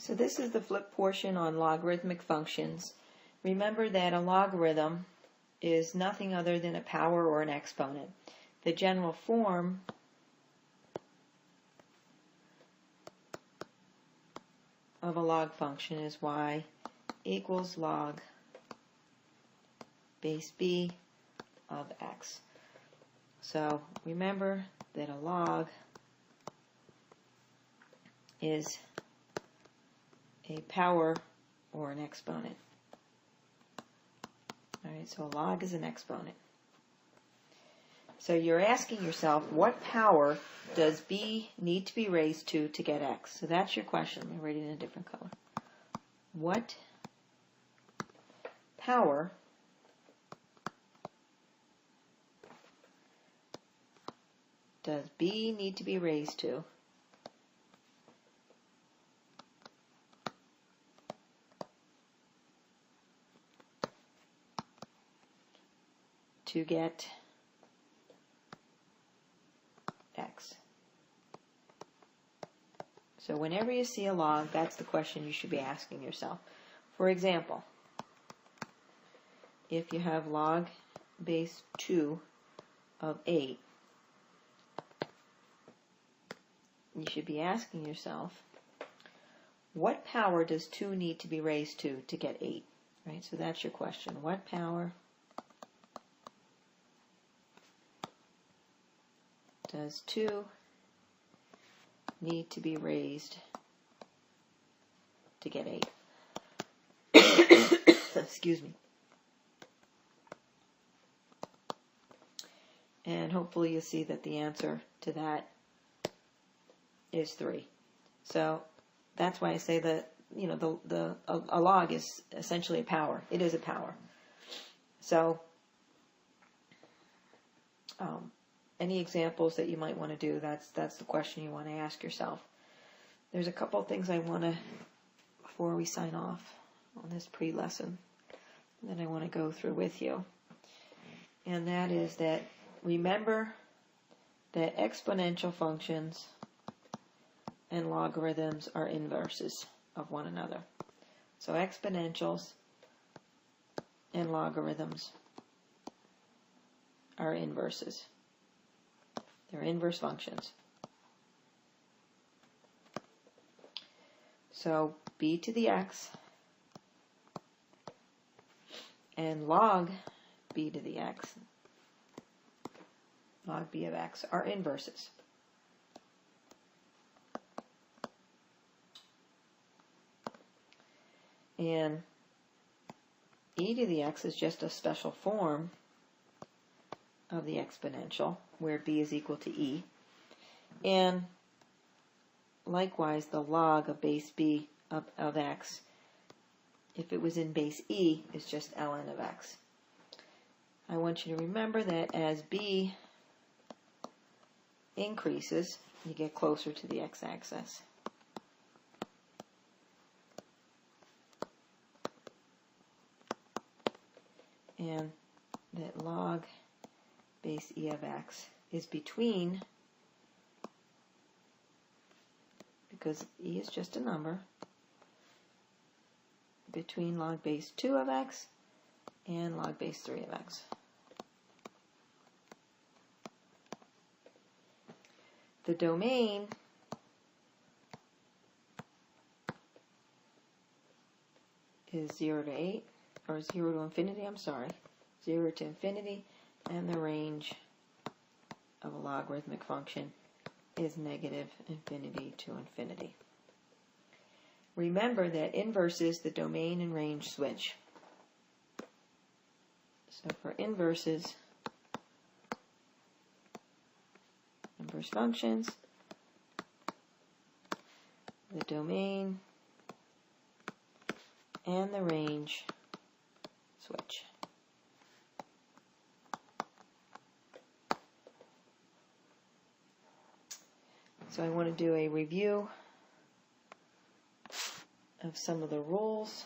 So this is the flip portion on logarithmic functions. Remember that a logarithm is nothing other than a power or an exponent. The general form of a log function is y equals log base b of x. So remember that a log is a power or an exponent. Alright, so a log is an exponent. So you're asking yourself, what power does b need to be raised to get x? So that's your question. Let me write it in a different color. What power does b need to be raised to get x? So whenever you see a log, that's the question you should be asking yourself. For example, if you have log base 2 of 8, you should be asking yourself, what power does 2 need to be raised to get 8? Right? So that's your question. What power does 2 need to be raised to get 8? Excuse me. And hopefully you'll see that the answer to that is 3. So that's why I say that, you know, a log is essentially a power. It is a power. So any examples that you might want to do, that's the question you want to ask yourself. There's a couple of things I want to, before we sign off on this pre-lesson, that I want to go through with you. And that is that, remember that exponential functions and logarithms are inverses of one another. So exponentials and logarithms are inverses. They're inverse functions. So b to the x and log b to the x, log b of x, are inverses. And e to the x is just a special form of the exponential, where b is equal to e. And likewise, the log of base b of x, if it was in base e, is just ln of x. I want you to remember that as b increases, you get closer to the x-axis. And that log base e of x is between, because e is just a number, between log base 2 of x and log base 3 of x. The domain is 0 to 8, or 0 to infinity, 0 to infinity, and the range of a logarithmic function is negative infinity to infinity. Remember that inverses, the domain and range switch. So for inverse functions, the domain and the range switch. So I want to do a review of some of the rules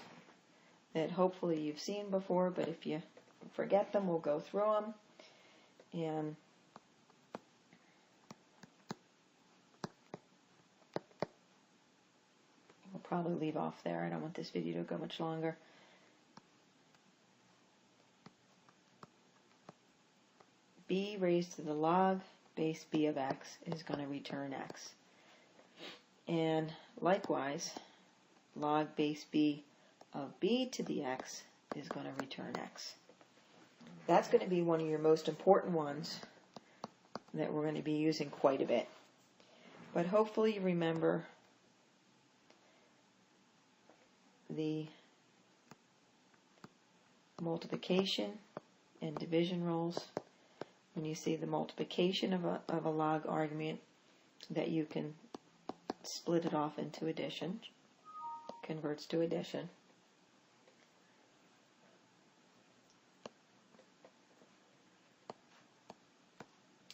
that hopefully you've seen before, but if you forget them, we'll go through them. And we'll probably leave off there. I don't want this video to go much longer. B raised to the log base b of x is going to return x. And likewise, log base b of b to the x is going to return x. That's going to be one of your most important ones that we're going to be using quite a bit. But hopefully you remember the multiplication and division rules. When you see the multiplication of a log argument, that you can split it off into addition, converts to addition.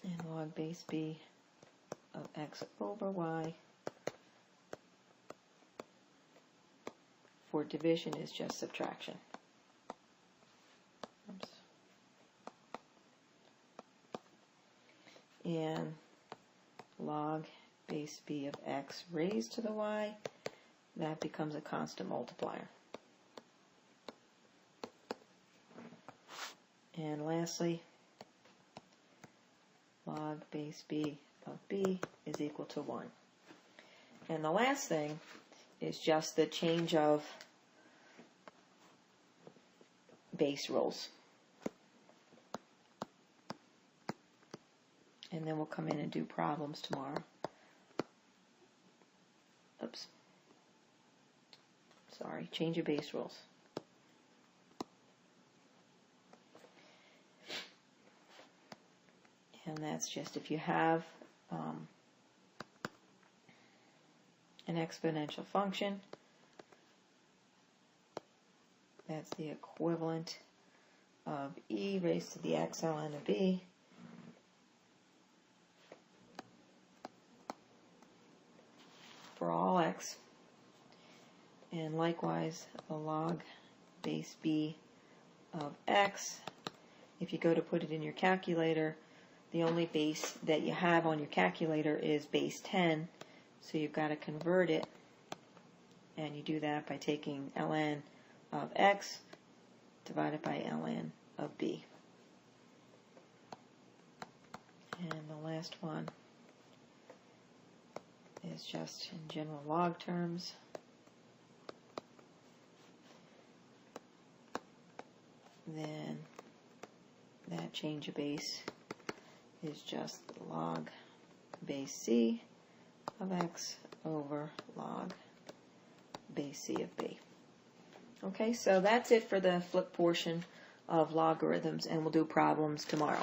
And log base b of x over y for division is just subtraction. Oops. And log base b of x raised to the y, that becomes a constant multiplier. And lastly, log base b of b is equal to 1. And the last thing is just the change of base rules. And then we'll come in and do problems tomorrow. Oops. Sorry, change of base rules. And that's just if you have an exponential function, that's the equivalent of e raised to the x ln of b for all x, and likewise the log base b of x. If you go to put it in your calculator, the only base that you have on your calculator is base 10, so you've got to convert it, and you do that by taking ln of x divided by ln of b. And the last one is just in general log terms. Then that change of base is just log base c of x over log base c of b. Okay, so that's it for the flip portion of logarithms, and we'll do problems tomorrow.